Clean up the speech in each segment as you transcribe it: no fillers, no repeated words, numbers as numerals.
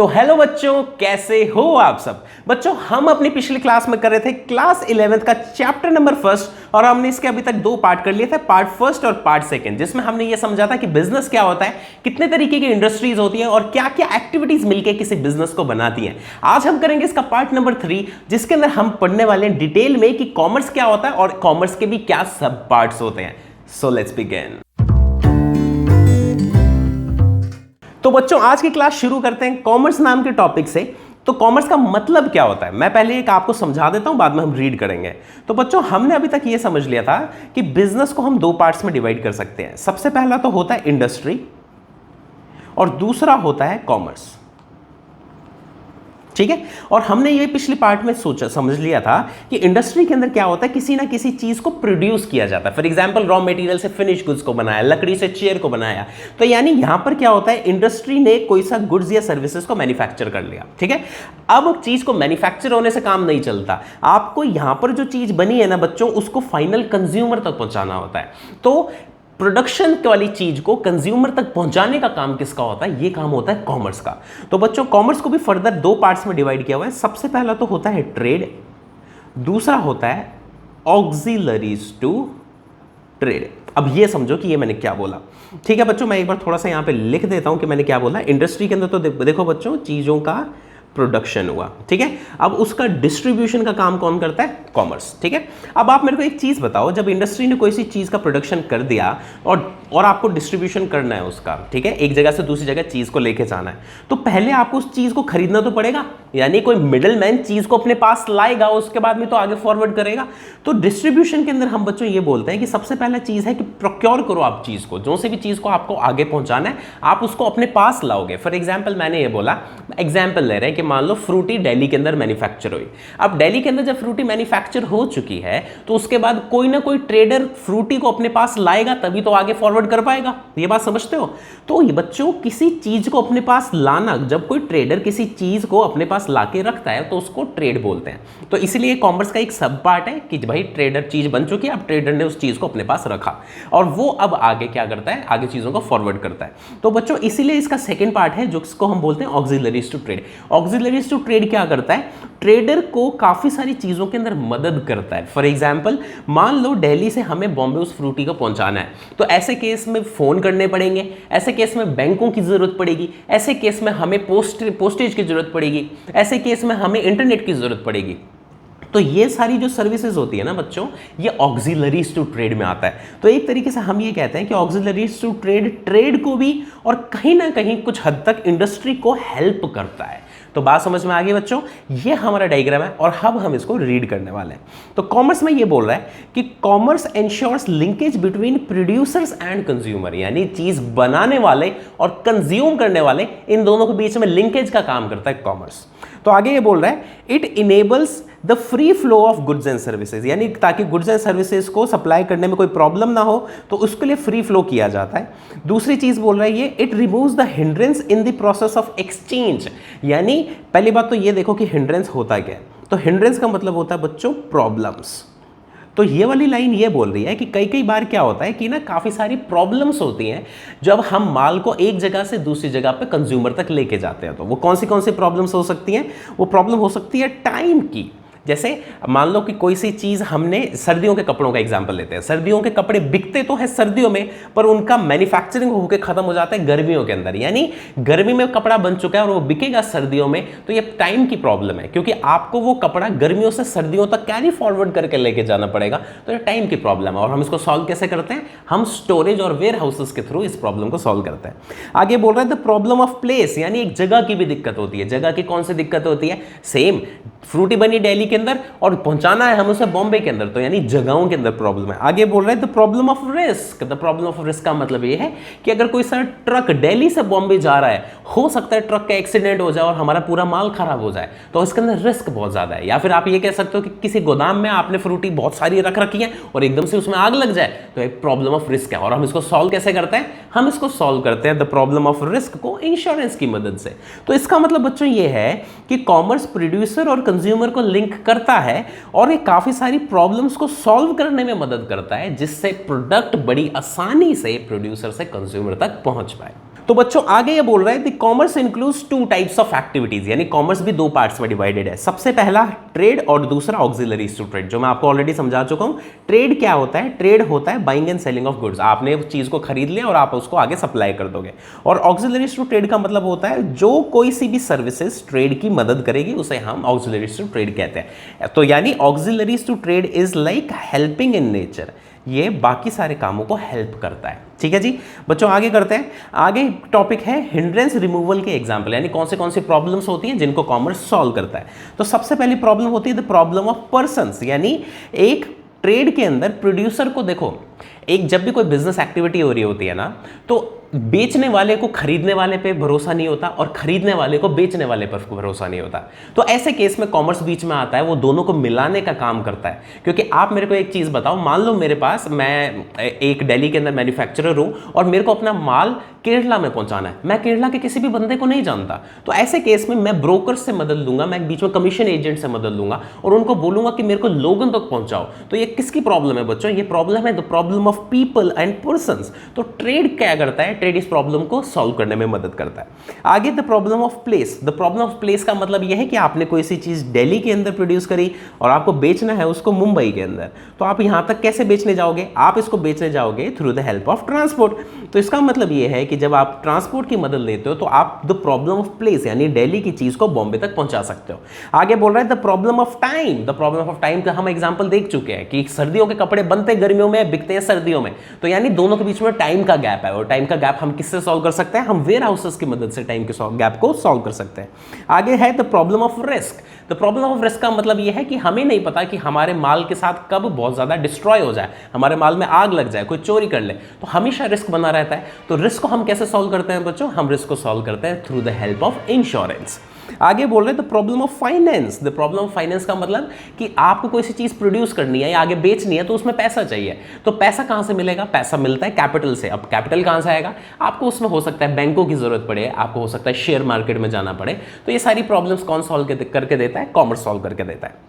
तो हेलो बच्चों, कैसे हो आप सब। बच्चों, हम अपनी पिछली क्लास में कर रहे थे क्लास 11th का चैप्टर नंबर फर्स्ट, और हमने इसके अभी तक दो पार्ट कर लिए थे, पार्ट फर्स्ट और पार्ट सेकंड, जिसमें हमने ये समझा था कि बिजनेस क्या होता है, कितने तरीके की इंडस्ट्रीज होती हैं और क्या क्या एक्टिविटीज मिलकर किसी बिजनेस को बनाती हैं। आज हम करेंगे इसका पार्ट नंबर 3, जिसके अंदर हम पढ़ने वाले हैं डिटेल में कि कॉमर्स क्या होता है और कॉमर्स के भी क्या सब पार्ट्स होते हैं। So let's begin. तो बच्चों, आज की क्लास शुरू करते हैं कॉमर्स नाम के टॉपिक से। तो कॉमर्स का मतलब क्या होता है, मैं पहले एक आपको समझा देता हूं, बाद में हम रीड करेंगे। तो बच्चों, हमने अभी तक ये समझ लिया था कि बिजनेस को हम दो पार्ट्स में डिवाइड कर सकते हैं। सबसे पहला तो होता है इंडस्ट्री और दूसरा होता है कॉमर्स, ठीक है। और हमने ये पिछले पार्ट में सोचा समझ लिया था कि इंडस्ट्री के अंदर क्या होता है, किसी ना किसी चीज को प्रोड्यूस किया जाता है। फॉर एग्जांपल, रॉ मटेरियल से फिनिश गुड्स को बनाया, लकड़ी से चेयर को बनाया। तो यानी यहां पर क्या होता है, इंडस्ट्री ने कोई सा गुड्स या सर्विसेज को मैन्युफैक्चर कर लिया, ठीक है। अब चीज को मैन्युफैक्चर होने से काम नहीं चलता, आपको यहां पर जो चीज बनी है ना बच्चों, उसको फाइनल कंज्यूमर तक पहुंचाना होता है। तो प्रोडक्शन वाली चीज को कंज्यूमर तक पहुंचाने का काम किसका होता है, ये काम होता है कॉमर्स का। तो बच्चों, कॉमर्स को भी फर्दर दो पार्ट्स में डिवाइड किया हुआ है। सबसे पहला तो होता है ट्रेड, दूसरा होता है ऑक्सिलरीज टू ट्रेड। अब ये समझो कि ये मैंने क्या बोला, ठीक है बच्चों। मैं एक बार थोड़ा सा यहां पे लिख देता हूं कि मैंने क्या बोला। इंडस्ट्री के अंदर तो देखो बच्चों, चीजों का प्रोडक्शन हुआ, ठीक है। अब उसका डिस्ट्रीब्यूशन का काम कौन करता है, कॉमर्स, ठीक है। अब आप मेरे को एक चीज बताओ, जब इंडस्ट्री ने कोई सी चीज का प्रोडक्शन कर दिया और आपको डिस्ट्रीब्यूशन करना है उसका, ठीक है, एक जगह से दूसरी जगह चीज को लेके जाना है, तो पहले आपको उस चीज को खरीदना तो पड़ेगा, यानी कोई मिडलमैन चीज को अपने पास लाएगा, उसके बाद में तो आगे फॉरवर्ड करेगा। तो डिस्ट्रीब्यूशन के अंदर हम बच्चों ये बोलते हैं कि सबसे पहला चीज है कि प्रोक्योर करो आप चीज को, जो से भी चीज को आपको आगे पहुंचाना है, आप उसको अपने पास लाओगे। फॉर एग्जाम्पल, मैंने ये बोला, एग्जाम्पल ले रहे हैं कि मान लो फ्रूटी दिल्ली के अंदर मैन्युफैक्चर हुई। अब दिल्ली के अंदर जब फ्रूटी मैन्युफैक्चर हो चुकी है, तो उसके बाद कोई ना कोई ट्रेडर फ्रूटी को अपने पास लाएगा, तभी तो आगे फॉरवर्ड कर पाएगा। ये बात समझते हो। तो ये बच्चों, किसी चीज को अपने पास लाना, जब कोई ट्रेडर किसी चीज को अपने पास लाके रखता है तो उसको ट्रेड बोलते हैं। तो इसलिए कॉमर्स का एक सब पार्ट है कि भाई ट्रेडर चीज बन चुकी है, अब ट्रेडर ने उस चीज को अपने पास रखा और वो अब आगे क्या करता है, आगे चीजों को फॉरवर्ड करता है। तो बच्चों, इसीलिए इसका सेकंड पार्ट है जिसको हम बोलते हैं auxiliaries to trade. Auxiliaries to trade क्या करता है, ट्रेडर को काफी सारी चीजों के अंदर मदद करता है। फॉर एग्जांपल, मान लो दिल्ली से हमें बॉम्बे उस फ्रूटी को पहुंचाना है, तो ऐसे केस में फोन करने पड़ेंगे, ऐसे केस में बैंकों की जरूरत पड़ेगी, ऐसे केस में हमें पोस्टेज की जरूरत पड़ेगी, ऐसे केस में हमें इंटरनेट की जरूरत पड़ेगी। तो ये सारी जो सर्विसेज होती है ना बच्चों, ये ऑक्सिलरीज टू ट्रेड में आता है। तो एक तरीके से हम ये कहते हैं कि ऑक्सिलरीज टू ट्रेड, ट्रेड को भी और कहीं ना कहीं कुछ हद तक इंडस्ट्री को हेल्प करता है। तो बात समझ में आ गई बच्चों, ये हमारा डायग्राम है और अब हम इसको रीड करने वाले हैं। तो कॉमर्स में ये बोल रहा है कि commerce ensures linkage between producers and consumer, यानी चीज बनाने वाले और कंज्यूम करने वाले, इन दोनों के बीच में लिंकेज का काम करता है कॉमर्स। तो आगे ये बोल रहा है, it enables the free flow of goods and services, यानी ताकि गुड्स एंड सर्विसेज को सप्लाई करने में कोई प्रॉब्लम ना हो, तो उसके लिए फ्री फ्लो किया जाता है। दूसरी चीज बोल रहा है ये, it removes the hindrance in the process of exchange, यानी पहली बात तो ये देखो कि हिंड्रेंस होता क्या है। तो हिंड्रेंस का मतलब होता है बच्चों प्रॉब्लम्स। तो ये वाली लाइन ये बोल रही है कि कई कई बार क्या होता है कि ना काफी सारी प्रॉब्लम्स होती हैं जब हम माल को एक जगह से दूसरी जगह पे कंज्यूमर तक लेके जाते हैं। तो वो कौन सी प्रॉब्लम्स हो सकती हैं, वो प्रॉब्लम हो सकती है टाइम की। जैसे मान लो कि कोई सी चीज, हमने सर्दियों के कपड़ों का एग्जांपल लेते हैं। सर्दियों के कपड़े बिकते तो हैं सर्दियों में, पर उनका मैन्युफैक्चरिंग होकर खत्म हो जाता है गर्मियों के अंदर, यानी गर्मी में कपड़ा बन चुका है और वो बिकेगा सर्दियों में। तो ये टाइम की प्रॉब्लम है, क्योंकि आपको वो कपड़ा गर्मियों से सर्दियों तक कैरी फॉरवर्ड करके लेके जाना पड़ेगा। तो ये टाइम की प्रॉब्लम है और हम इसको सॉल्व कैसे करते हैं, हम स्टोरेज और वेयर हाउसेस के थ्रू इस प्रॉब्लम को सॉल्व करते हैं। आगे बोल रहा है द प्रॉब्लम ऑफ प्लेस, यानी एक जगह की भी दिक्कत होती है। जगह की कौन सी दिक्कत होती है, सेम फ्रूटी बनी दिल्ली के अंदर और पहुंचाना है हम उसे बॉम्बे के अंदर, तो यानी जगहों के अंदर प्रॉब्लम है। आगे बोल रहे हैं the problem of risk. The problem of risk का मतलब ये है कि अगर कोई सा ट्रक दिल्ली से बॉम्बे जा रहा है, हो सकता है ट्रक का एक्सीडेंट हो जाए और हमारा पूरा माल खराब हो जाए, तो इसके अंदर रिस्क बहुत ज्यादा है। या फिर आप ये कह सकते हो कि किसी गोदाम में आपने फ्रूटी बहुत सारी रख रखी है और एकदम से उसमें आग लग जाए, तो एक प्रॉब्लम ऑफ रिस्क है। और हम इसको सॉल्व कैसे करते हैं, हम इसको सॉल्व करते हैं द प्रॉब्लम ऑफ रिस्क को इंश्योरेंस की मदद से। तो इसका मतलब बच्चों ये है कि कॉमर्स प्रोड्यूसर और कंज्यूमर को लिंक करता है और ये काफी सारी प्रॉब्लम्स को सॉल्व करने में मदद करता है, जिससे प्रोडक्ट बड़ी आसानी से प्रोड्यूसर से कंज्यूमर तक पहुंच पाए। तो बच्चों आगे ये बोल रहा है commerce includes two types of activities, यानी कॉमर्स भी दो पार्ट्स में डिवाइडेड है। सबसे पहला ट्रेड और दूसरा ऑक्सिलरीज टू ट्रेड, जो मैं आपको ऑलरेडी समझा चुका हूं। ट्रेड क्या होता है? ट्रेड होता है buying and selling of goods, आपने उस चीज को खरीद लिया और आप उसको आगे सप्लाई कर दोगे। और ऑक्सिलरीज टू ट्रेड का मतलब होता है जो कोई सी भी सर्विसेज ट्रेड की मदद करेगी उसे हम ऑक्सिलरीज टू ट्रेड कहते हैं। तो यानी auxiliaries to trade is like helping in nature, ये बाकी सारे कामों को हेल्प करता है। ठीक है जी बच्चों, आगे करते हैं। आगे टॉपिक है हिंड्रेंस रिमूवल के एग्जांपल, यानी कौन सी प्रॉब्लम्स होती हैं जिनको कॉमर्स सॉल्व करता है। तो सबसे पहली प्रॉब्लम होती है द प्रॉब्लम ऑफ पर्संस, यानी एक ट्रेड के अंदर प्रोड्यूसर को, देखो एक जब भी कोई बिजनेस एक्टिविटी हो रही होती है ना, तो बेचने वाले को खरीदने वाले पे भरोसा नहीं होता और खरीदने वाले को बेचने वाले पर भरोसा नहीं होता। तो ऐसे केस में कॉमर्स बीच में आता है, वो दोनों को मिलाने का काम करता है। क्योंकि आप मेरे को एक चीज बताओ, मान लो मेरे पास, मैं एक दिल्ली के अंदर मैन्युफैक्चरर हूं और मेरे को अपना माल केरला में पहुंचाना है, मैं केरला के किसी भी बंदे को नहीं जानता, तो ऐसे केस में मैं ब्रोकर से मदद लूंगा, मैं बीच में कमीशन एजेंट से मदद लूंगा और उनको बोलूंगा कि मेरे को लोगों तक पहुंचाओ। तो ये किसकी प्रॉब्लम है बच्चों? ये प्रॉब्लम है the problem of people and persons. तो ट्रेड क्या करता है? ट्रेड इस प्रॉब्लम को सॉल्व करने में मदद करता है। आगे the problem of place, the problem of place का मतलब यह है कि आपने कोई सी चीज दिल्ली के अंदर प्रोड्यूस करी और आपको बेचना है उसको मुंबई के अंदर, तो आप यहां तक कैसे बेचने जाओगे? आप इसको बेचने जाओगे through the help of transport. तो इसका मतलब यह है कि जब आप ट्रांसपोर्ट की मदद लेते हो तो आप द प्रॉब्लम ऑफ प्लेस यानी दिल्ली की चीज को बॉम्बे तक पहुंचा सकते हो। आगे बोल रहा है the problem of time, the problem of time का हम एग्जांपल देख चुके हैं कि सर्दियों के कपड़े बनते गर्मियों में, बिकते हैं सर्दियों में, तो यानी दोनों के बीच में टाइम का गैप है। और टाइम का गैप हम किससे सॉल्व कर सकते हैं? हम वेयर हाउसेस की मदद से टाइम के गैप को सॉल्व कर सकते हैं। आगे है the problem of risk, the problem of risk का मतलब यह है कि हमें नहीं पता कि हमारे माल के साथ कब बहुत ज्यादा डिस्ट्रॉय हो जाए, हमारे माल में आग लग जाए, कोई चोरी कर ले, तो हमेशा रिस्क बना रहता है। तो रिस्क को हम कैसे सॉल्व करते हैं बच्चों? हम रिस्क को सॉल्व करते हैं through the help of insurance. आगे बोल रहे हैं the problem of finance, the problem of finance का मतलब कि आपको कोई सी चीज प्रोड्यूस करनी है या आगे बेचनी है तो उसमें पैसा चाहिए। तो पैसा कहां से मिलेगा? पैसा मिलता है कैपिटल से। अब कैपिटल कहां से आएगा? आपको उसमें हो सकता है बैंकों की जरूरत पड़े, आपको हो सकता है शेयर मार्केट में जाना पड़े। तो ये सारी प्रॉब्लम्स कौन सॉल्व करके देता है? कॉमर्स सॉल्व करके देता है।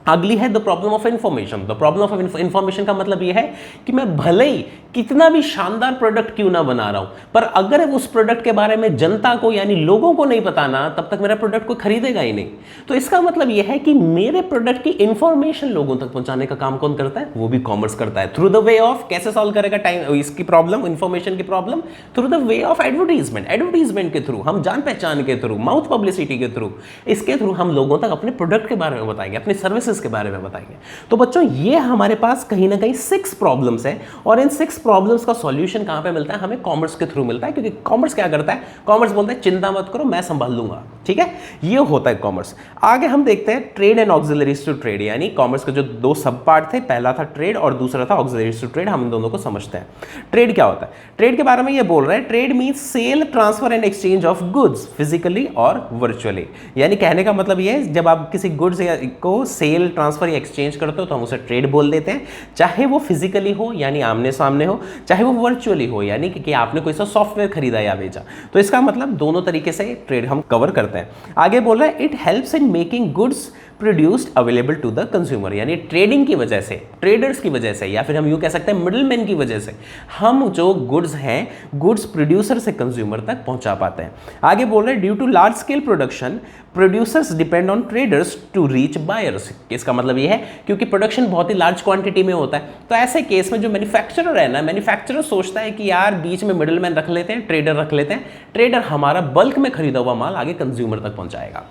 अगली है the problem of information, the problem of information का मतलब यह है कि मैं भले ही कितना भी शानदार प्रोडक्ट क्यों ना बना रहा हूं, पर अगर उस प्रोडक्ट के बारे में जनता को यानी लोगों को नहीं पता ना, तब तक मेरा प्रोडक्ट कोई खरीदेगा ही नहीं। तो इसका मतलब यह है कि मेरे प्रोडक्ट की इंफॉर्मेशन लोगों तक पहुंचाने का काम कौन करता है? वो भी कॉमर्स करता है। थ्रू द वे ऑफ, कैसे सॉल्व करेगा टाइम इसकी प्रॉब्लम, इंफॉर्मेशन की problem? Through the way of advertisement, advertisement के थ्रू, हम जान पहचान के थ्रू, माउथ पब्लिसिटी के थ्रू, इसके थ्रू हम लोगों तक अपने प्रोडक्ट के बारे में बताएंगे, अपने सर्विसेज के बारे में बताएंगे। तो बच्चों ये हमारे पास कहीं ना कहीं 6 प्रॉब्लम्स हैं और इन 6 प्रॉब्लम्स का सॉल्यूशन कहां पे मिलता है? हमें कॉमर्स के थ्रू मिलता है। क्योंकि कॉमर्स क्या करता है? कॉमर्स बोलता है चिंता मत करो, मैं संभाल लूंगा। ठीक है, ये होता है कॉमर्स। आगे हम देखते हैं trade and auxiliaries to trade, यानी कॉमर्स के जो दो सब पार्ट थे, पहला था ट्रेड और दूसरा था ऑक्सिलरीज टू ट्रेड। हम इन दोनों को समझते हैं। ट्रेड क्या होता है? ट्रेड के बारे में ये बोल रहा है, trade means sale, transfer and exchange of goods physically और वर्चुअली। यानी कहने का मतलब ये है, जब आप किसी गुड्स को सेल, ट्रांसफर या एक्सचेंज करते हो तो हम उसे ट्रेड बोल देते हैं। चाहे वो फिजिकली हो यानी आमने सामने हो, चाहे वो वर्चुअली हो यानी कि आपने कोई सा सॉफ्टवेयर खरीदा या बेचा। तो इसका मतलब दोनों तरीके से ट्रेड हम कवर करते हैं। आगे बोल रहा है it helps in making goods produced available to the consumer, यानी ट्रेडिंग की वजह से, ट्रेडर्स की वजह से, या फिर हम यूं कह सकते हैं मिडलमैन की वजह से हम जो गुड्स हैं, गुड्स प्रोड्यूसर से कंज्यूमर तक पहुंचा पाते हैं। आगे बोल रहे हैं due to large scale production producers depend on traders to reach buyers. इसका मतलब ये है क्योंकि प्रोडक्शन बहुत ही लार्ज क्वांटिटी में होता है, तो ऐसे केस में जो मैन्युफैक्चरर है ना, मैन्युफैक्चरर सोचता है कि यार बीच में मिडलमैन रख लेते हैं, ट्रेडर रख लेते हैं, ट्रेडर हमारा बल्क में खरीदा हुआ माल आगे कंज्यूमर तक पहुंचाएगा।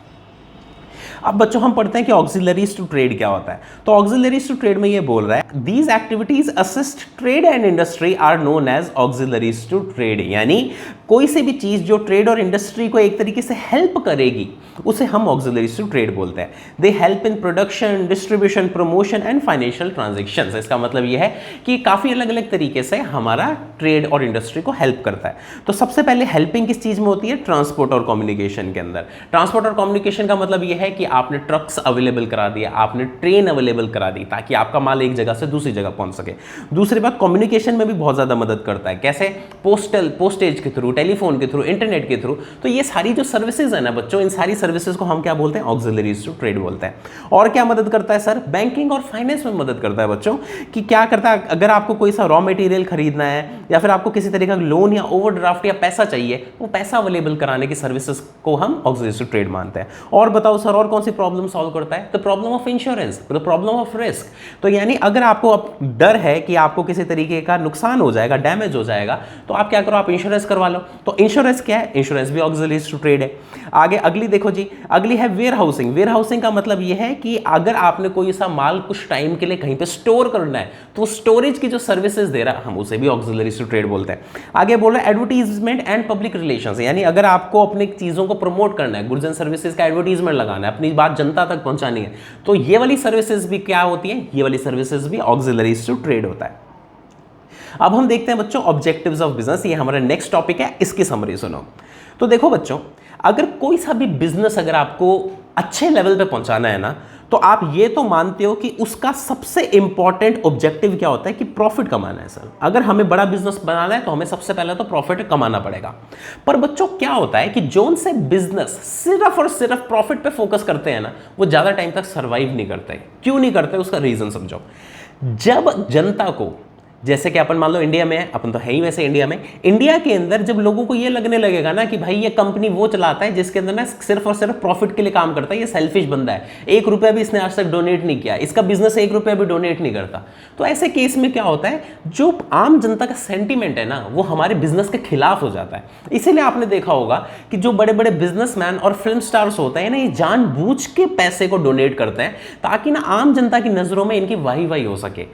अब बच्चों हम पढ़ते हैं कि ऑक्सिलरीज टू ट्रेड क्या होता है। तो ऑक्सिलरीज टू ट्रेड में ये बोल रहा है these activities assist trade and industry are known as auxiliaries to trade, यानी कोई सी भी चीज जो ट्रेड और इंडस्ट्री को एक तरीके से हेल्प करेगी उसे हम ऑक्सिलरीज टू ट्रेड बोलते हैं। They help in production, distribution, promotion and financial transactions. इसका मतलब यह है कि काफी अलग अलग तरीके से हमारा ट्रेड और इंडस्ट्री को हेल्प करता है। तो सबसे पहले हेल्पिंग किस चीज में होती है? ट्रांसपोर्ट और कम्युनिकेशन के अंदर। ट्रांसपोर्ट और कम्युनिकेशन का मतलब यह है कि आपने ट्रक्स अवेलेबल करा दिया, आपने ट्रेन अवेलेबल करा दी ताकि आपका माल एक जगह से दूसरी जगह पहुंच सके। दूसरी बात, कम्युनिकेशन में भी बहुत ज़्यादा मदद करता है। कैसे? पोस्टेज के थ्रू, टेलीफोन के थ्रू, इंटरनेट के थ्रू। तो ये सारी जो सर्विसेज है ना बच्चों, इन सारी सर्विसेज को हम क्या बोलते हैं? ऑक्सिलरीज टू ट्रेड बोलते हैं। और क्या मदद करता है सर? बैंकिंग और फाइनेंस में मदद करता है बच्चों। कि क्या करता है, अगर आपको कोई सा रॉ मटेरियल खरीदना है या फिर आपको किसी तरीके का लोन या ओवरड्राफ्ट या पैसा चाहिए, वो पैसा अवेलेबल कराने की सर्विसेज को हम ऑक्सिलरीज टू ट्रेड मानते हैं। और बताओ सर, और कौन सी प्रॉब्लम सॉल्व करता है? The problem of insurance, the problem of risk. तो यानी अगर आपको अब डर है कि आपको किसी तरीके का नुकसान हो जाएगा, डैमेज हो जाएगा, तो आप क्या करो? आप इंश्योरेंस करवा लो। तो इंश्योरेंस क्या है? इंश्योरेंस भी ऑक्सिलरीज टू ट्रेड है। आगे अगली देखो जी, अगली है वेयर हाउसिंग। वेयर हाउसिंग का मतलब यह है कि अगर आपने कोई सा माल कुछ टाइम के लिए कहीं पे स्टोर करना है, तो स्टोरेज की जो सर्विसेज दे रहा है, हम उसे भी ऑक्सिलरीज टू ट्रेड बोलते हैं। आगे बोल रहे हैं एडवर्टीजमेंट एंड पब्लिक रिलेशंस, यानी अगर आपको अपनी चीजों को प्रमोट करना है, गुड्स एंड सर्विसेज का एडवर्टीजमेंट लगाना है, अपनी बात जनता तक पहुंचानी है, तो ये वाली सर्विसेज भी क्या होती है? ये वाली सर्विसेज भी ऑक्सिलरीज टू ट्रेड होता है। अब हम देखते हैं बच्चों ऑब्जेक्टिव्स ऑफ बिजनेस, ये हमारा नेक्स्ट टॉपिक है, इसकी समरी सुनो। तो देखो बच्चों, अगर कोई सा भी बिजनेस अगर आपको अच्छे लेवल पे पहुंचाना है ना, तो आप ये तो मानते हो कि उसका सबसे इंपॉर्टेंट ऑब्जेक्टिव क्या होता है? कि प्रॉफिट कमाना है सर। अगर हमें बड़ा बिजनेस बनाना है तो हमें सबसे पहले तो प्रॉफिट कमाना पड़ेगा। पर बच्चों क्या होता है कि जोन से बिजनेस सिर्फ और सिर्फ प्रॉफिट पे फोकस करते हैं ना, वो ज्यादा टाइम तक सर्वाइव नहीं करते। क्यों नहीं करते? उसका रीजन समझो। जब जनता को, जैसे कि अपन मान लो इंडिया में है, अपन तो है ही वैसे इंडिया में, इंडिया के अंदर जब लोगों को ये लगने लगेगा ना कि भाई ये कंपनी वो चलाता है जिसके अंदर ना सिर्फ और सिर्फ प्रॉफिट के लिए काम करता है, ये सेल्फिश बंदा है, 1 रुपया भी इसने आज तक डोनेट नहीं किया, इसका बिजनेस 1 रुपया भी डोनेट नहीं करता, तो ऐसे केस में क्या होता है? जो आम जनता का सेंटीमेंट है ना, वो हमारे बिजनेस के खिलाफ हो जाता है। इसीलिए आपने देखा होगा कि जो बड़े बड़े बिजनेसमैन और फिल्म स्टार्स होते हैं ना, ये जानबूझ के पैसे को डोनेट करते हैं ताकि ना आम जनता की नजरों में इनकी वाही वाही हो सके।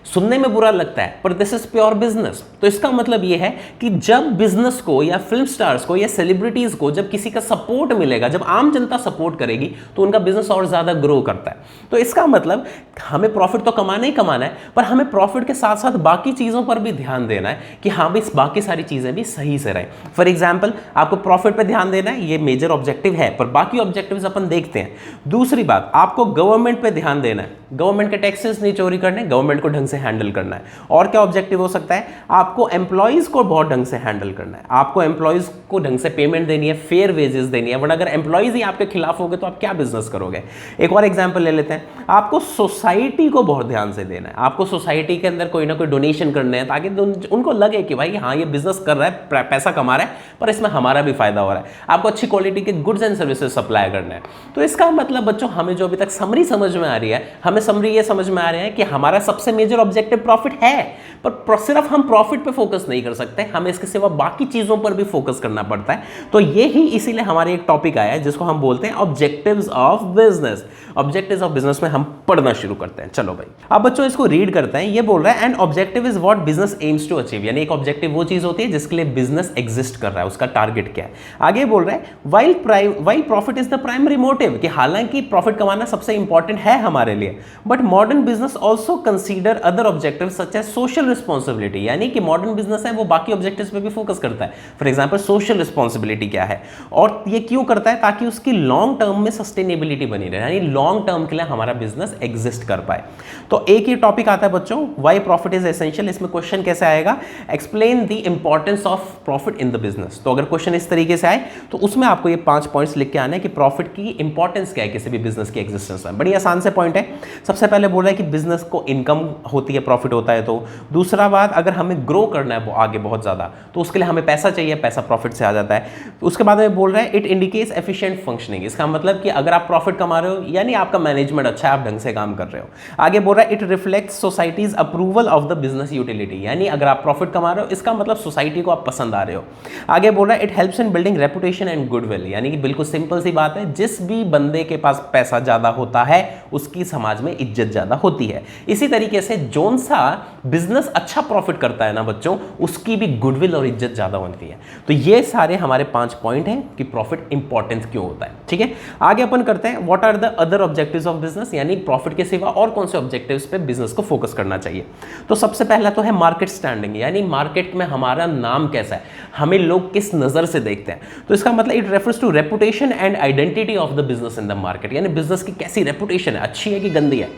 सुनने में बुरा लगता है, पर दिस इज प्योर बिजनेस। तो इसका मतलब यह है कि जब बिजनेस को या फिल्म स्टार्स को या सेलिब्रिटीज को जब किसी का सपोर्ट मिलेगा, जब आम जनता सपोर्ट करेगी, तो उनका बिजनेस और ज्यादा ग्रो करता है। तो इसका मतलब हमें प्रॉफिट तो कमाना ही कमाना है, पर हमें प्रॉफिट के साथ साथ बाकी चीजों पर भी ध्यान देना है कि हाँ भी बाकी सारी चीजें भी सही से रहे। फॉर एग्जाम्पल, आपको प्रॉफिट पे ध्यान देना है, ये मेजर ऑब्जेक्टिव है, पर बाकी ऑब्जेक्टिव्स अपन देखते हैं। दूसरी बात, आपको गवर्नमेंट पे ध्यान देना है, गवर्नमेंट के टैक्सेस नहीं चोरी करने, गवर्नमेंट को ढंग से हैंडल करना है। और क्या ऑब्जेक्टिव हो सकता है? आपको एम्प्लॉइज को बहुत ढंग से हैंडल करना है, आपको एम्प्लॉइज को ढंग से पेमेंट देनी है, फेयर वेजेस देनी है, वरना अगर एम्प्लॉइज ही आपके खिलाफ हो गए तो आप क्या बिजनेस करोगे? एक और एग्जांपल ले लेते हैं, आपको सोसाइटी को बहुत ध्यान से देना है, आपको सोसाइटी के अंदर कोई ना कोई डोनेशन करने हैं ताकि उनको लगे कि भाई हाँ ये बिजनेस कर रहा है, पैसा कमा रहा है, पर इसमें हमारा भी फायदा हो रहा है। आपको अच्छी क्वालिटी के गुड्स एंड सर्विसेज सप्लाई करना है। तो इसका मतलब बच्चों, हमें जो अभी तक समरी समझ में आ रही है, हमें समरी ये समझ में आ रहा है कि हमारा सबसे मेजर ऑब्जेक्टिव प्रॉफिट है, पर सिर्फ हम प्रॉफिट पे फोकस नहीं कर सकते, हमें इसके सिवा बाकी चीजों पर भी फोकस करना पड़ता है। तो ये ही इसीलिए हमारे एक टॉपिक आया है जिसको हम बोलते हैं objectives of business. Objectives of business में हम पढ़ना शुरू करते हैं। चलो भाई, अब बच्चों इसको रीड करते हैं। ये बोल रहा है and objective is what business aims to achieve, यानी एक ऑब्जेक्टिव वो चीज होती है जिसके लिए बिजनेस एग्जिस्ट कर रहा है, उसका टारगेट क्या है। आगे बोल रहा है while profit is the primary motive, कि हालांकि प्रॉफिट कमाना सबसे इंपॉर्टेंट है हमारे लिए, but modern business also consider other objective such as social responsibility, यानी कि मॉडर्न बिजनेस है वो बाकी ऑब्जेक्टिव्स पे भी फोकस करता है। फॉर एग्जांपल, सोशल रिस्पॉन्सिबिलिटी क्या है और ये क्यों करता है? ताकि उसकी लॉन्ग टर्म में सस्टेनेबिलिटी बनी रहे, यानी लॉन्ग टर्म के लिए हमारा बिजनेस एग्जिस्ट कर पाए। तो एक ही टॉपिक आता है बच्चों, व्हाई प्रॉफिट इज एसेंशियल। इसमें क्वेश्चन कैसे आएगा? Explain the importance of profit in the business. तो अगर क्वेश्चन इस तरीके से आए तो उसमें आपको ये 5 पॉइंट्स लिख के आने हैं कि प्रॉफिट की इंपॉर्टेंस क्या है किसी भी बिजनेस की एग्जिस्टेंस में। बड़ी आसान से पॉइंट है। सबसे पहले बोल रहा है कि बिजनेस को इनकम होती है, प्रॉफिट होता है। तो दूसरा बात, अगर हमें ग्रो करना है आगे बहुत ज्यादा, तो उसके लिए हमें पैसा चाहिए, पैसा प्रॉफिट से आ जाता है। उसके बाद में बोल रहा है इट इंडिकेट्स एफिशिएंट फंक्शनिंग। इसका मतलब कि अगर आप प्रॉफिट कमा रहे हो यानी आपका मैनेजमेंट अच्छा है, आप ढंग से काम कर रहे हो। आगे बोल रहा है it reflects societies approval of the business utility, यानी अगर आप प्रॉफिट कमा रहे हो इसका मतलब सोसाइटी को आप पसंद आ रहे हो। आगे बोल रहा है it helps in building reputation and goodwill, यानी कि बिल्कुल सिंपल सी बात है, जिस भी बंदे के पास पैसा ज्यादा होता है उसकी समाज में इज्जत ज्यादा होती है। इसी तरीके से जोन सा बिजनेस अच्छा प्रॉफिट करता है ना बच्चों, उसकी भी गुडविल और इज्जत ज्यादा होती है। तो ये सारे हमारे 5 पॉइंट हैं कि प्रॉफिट इंपॉर्टेंट क्यों होता है। ठीक है, आगे अपन करते हैं what are the other objectives of business, यानी प्रॉफिट के सिवा और कौन से ऑब्जेक्टिव्स पे बिजनेस को फोकस करना चाहिए। तो सबसे पहला तो है मार्केट स्टैंडिंग, यानी मार्केट में हमारा नाम कैसा है, हमें लोग किस नजर से देखते हैं। तो इसका मतलब it refers to reputation and identity of the business in the market, यानी बिजनेस की कैसी रेपुटेशन है, अच्छी है कि गंदी है।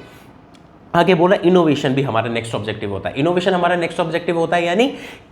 आगे बोला इनोवेशन भी हमारा नेक्स्ट ऑब्जेक्टिव होता है। इनोवेशन हमारा नेक्स्ट ऑब्जेक्टिव होता है, यानी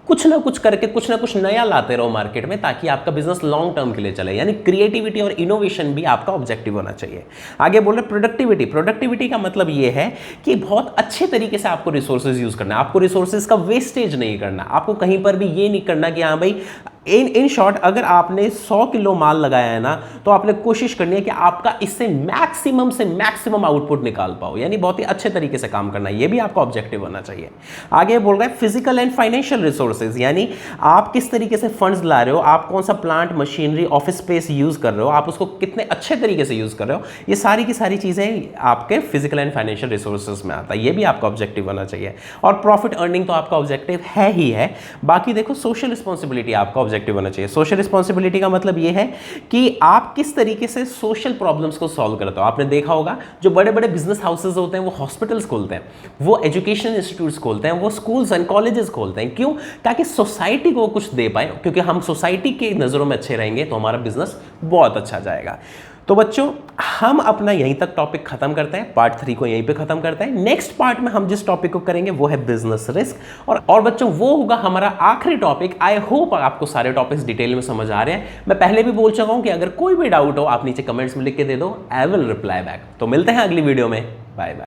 कुछ ना कुछ करके कुछ ना कुछ नया लाते रहो मार्केट में, ताकि आपका बिजनेस लॉन्ग टर्म के लिए चले, यानी क्रिएटिविटी और इनोवेशन भी आपका ऑब्जेक्टिव होना चाहिए। आगे बोल रहे प्रोडक्टिविटी। प्रोडक्टिविटी का मतलब ये है कि बहुत अच्छे तरीके से आपको रिसोर्सेज यूज करना है, आपको रिसोर्सेज का वेस्टेज नहीं करना, आपको कहीं पर भी ये नहीं करना कि हाँ भाई इन शॉर्ट अगर आपने 100 किलो माल लगाया है ना, तो आपने कोशिश करनी है कि आपका इससे मैक्सिमम से मैक्सिमम आउटपुट निकाल पाओ, यानी बहुत ही अच्छे तरीके से काम करना है, ये भी आपका ऑब्जेक्टिव होना चाहिए। आगे बोल रहे हैं फिजिकल एंड फाइनेंशियल रिसोर्सेज, यानी आप किस तरीके से फंड्स ला रहे हो, आप कौन सा plant machinery office space use कर रहे हो, आप उसको कितने अच्छे तरीके से यूज कर रहे हो, ये सारी की सारी चीजें आपके फिजिकल एंड फाइनेंशियल रिसोर्सेज में आता है, ये भी आपका ऑब्जेक्टिव होना चाहिए। और प्रॉफिट अर्निंग तो आपका ऑब्जेक्टिव है ही है। बाकी देखो सोशल रिस्पॉन्सिबिलिटी आपका ऑब्जेक्टिव होना चाहिए। सोशल रिस्पॉन्सिबिलिटी का मतलब यह है कि आप किस तरीके से सोशल प्रॉब्लम्स को सॉल्व करते हो। आपने देखा होगा जो बड़े बड़े बिजनेस हाउसेस होते हैं वो हॉस्पिटल्स खोलते हैं, वो एजुकेशन इंस्टीट्यूट्स खोलते हैं, वो स्कूल्स एंड कॉलेजेस खोलते हैं। क्यों? ताकि सोसाइटी को कुछ दे पाए, क्योंकि हम सोसाइटी के नजरों में अच्छे रहेंगे तो हमारा बिजनेस बहुत अच्छा जाएगा। तो बच्चों हम अपना यहीं तक टॉपिक खत्म करते हैं, पार्ट 3 को यहीं पे खत्म करते हैं। नेक्स्ट पार्ट में हम जिस टॉपिक को करेंगे वो है बिजनेस रिस्क, और बच्चों वो होगा हमारा आखिरी टॉपिक। आई होप आपको सारे टॉपिक्स डिटेल में समझ आ रहे हैं। मैं पहले भी बोल चुका हूं कि अगर कोई भी डाउट हो आप नीचे कमेंट्स में लिख के दे दो, आई विल रिप्लाई बैक। तो मिलते हैं अगली वीडियो में, बाय बाय।